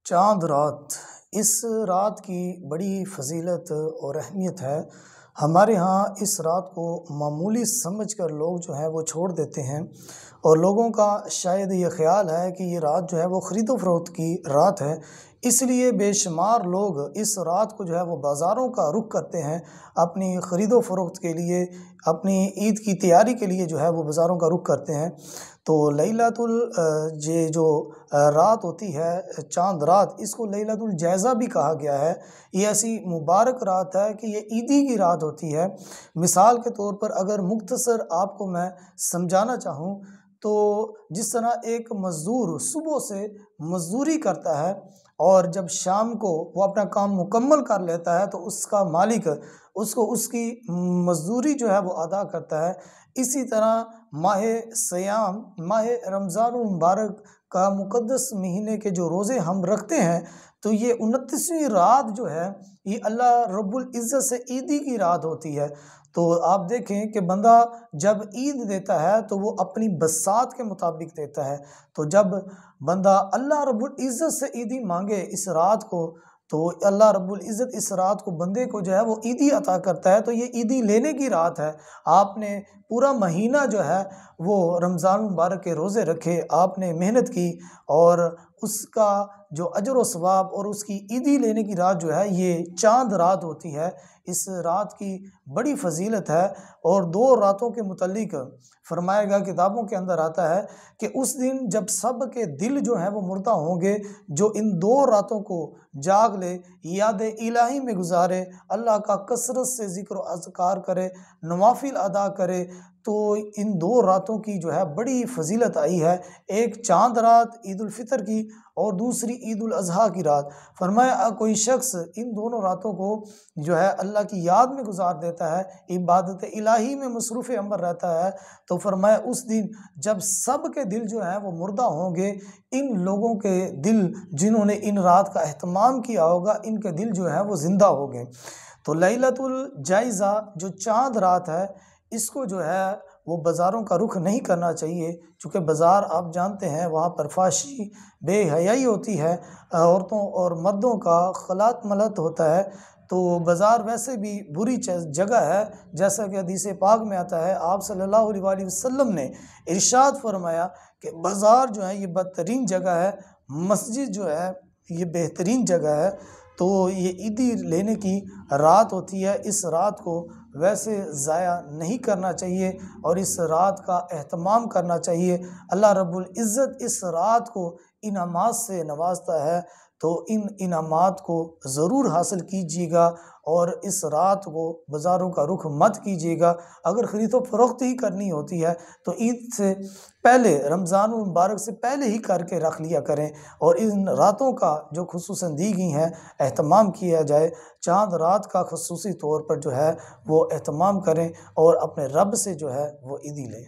چاند رات، اس رات کی بڑی فضیلت اور اہمیت ہے۔ ہمارے ہاں اس رات کو معمولی سمجھ کر لوگ جو ہیں وہ چھوڑ دیتے ہیں، اور لوگوں کا شاید یہ خیال ہے کہ یہ رات جو ہے وہ خرید و فروخت کی رات ہے، اس لیے بے شمار لوگ اس رات کو جو ہے وہ بازاروں کا رخ کرتے ہیں اپنی خرید و فروخت کے لیے، اپنی عید کی تیاری کے لیے جو ہے وہ بازاروں کا رخ کرتے ہیں۔ تو لیلۃ یہ جو رات ہوتی ہے، چاند رات، اس کو لیلۃ الجائزہ بھی کہا گیا ہے۔ یہ ایسی مبارک رات ہے کہ یہ عیدی کی رات ہوتی ہے۔ مثال کے طور پر اگر مختصر آپ کو میں سمجھانا چاہوں تو جس طرح ایک مزدور صبح سے مزدوری کرتا ہے اور جب شام کو وہ اپنا کام مکمل کر لیتا ہے تو اس کا مالک اس کو اس کی مزدوری جو ہے وہ ادا کرتا ہے، اسی طرح ماہ سیام، ماہ رمضان المبارک کا مقدس مہینے کے جو روزے ہم رکھتے ہیں، تو یہ 29ویں رات جو ہے یہ اللہ رب العزت سے عیدی کی رات ہوتی ہے۔ تو آپ دیکھیں کہ بندہ جب عید دیتا ہے تو وہ اپنی بساط کے مطابق دیتا ہے، تو جب بندہ اللہ رب العزت سے عیدی مانگے اس رات کو، تو اللہ رب العزت اس رات کو بندے کو جو ہے وہ عیدی عطا کرتا ہے۔ تو یہ عیدی لینے کی رات ہے۔ آپ نے پورا مہینہ جو ہے وہ رمضان مبارک کے روزے رکھے، آپ نے محنت کی، اور اس کا جو اجر و ثواب اور اس کی عیدی لینے کی رات جو ہے یہ چاند رات ہوتی ہے۔ اس رات کی بڑی فضیلت ہے، اور دو راتوں کے متعلق فرمایا گیا، کتابوں کے اندر آتا ہے کہ اس دن جب سب کے دل جو ہیں وہ مردہ ہوں گے، جو ان دو راتوں کو جاگ لے، یاد الہی میں گزارے، اللہ کا کثرت سے ذکر و اذکار کرے، نوافل ادا کرے، تو ان دو راتوں کی جو ہے بڑی فضیلت آئی ہے۔ ایک چاند رات عید الفطر کی، اور دوسری عید الاضحیٰ کی رات۔ فرمایا کوئی شخص ان دونوں راتوں کو جو ہے اللہ کی یاد میں گزار دیتا ہے، عبادت الہی میں مصروف عمر رہتا ہے، تو فرمایا اس دن جب سب کے دل جو ہیں وہ مردہ ہوں گے، ان لوگوں کے دل جنہوں نے ان رات کا اہتمام کیا ہوگا، ان کے دل جو ہیں وہ زندہ ہو گئے۔ تو لیلۃ الجائزہ جو چاند رات ہے، اس کو جو ہے وہ بازاروں کا رخ نہیں کرنا چاہیے، چونکہ بازار آپ جانتے ہیں وہاں پر فحشی، بے حیائی ہوتی ہے، عورتوں اور مردوں کا خلط ملط ہوتا ہے۔ تو بازار ویسے بھی بری جگہ ہے، جیسا کہ حدیث پاک میں آتا ہے، آپ صلی اللہ علیہ وآلہ وسلم نے ارشاد فرمایا کہ بازار جو ہے یہ بدترین جگہ ہے، مسجد جو ہے یہ بہترین جگہ ہے۔ تو یہ عیدی لینے کی رات ہوتی ہے، اس رات کو ویسے ضائع نہیں کرنا چاہیے، اور اس رات کا اہتمام کرنا چاہیے۔ اللہ رب العزت اس رات کو انعامات سے نوازتا ہے، تو ان انعامات کو ضرور حاصل کیجیے گا، اور اس رات کو بازاروں کا رخ مت کیجیے گا۔ اگر خرید و فروخت ہی کرنی ہوتی ہے تو عید سے پہلے، رمضان المبارک سے پہلے ہی کر کے رکھ لیا کریں، اور ان راتوں کا جو خصوصاً دی گئی ہیں اہتمام کیا جائے۔ چاند رات کا خصوصی طور پر جو ہے وہ اہتمام کریں، اور اپنے رب سے جو ہے وہ عیدی لیں۔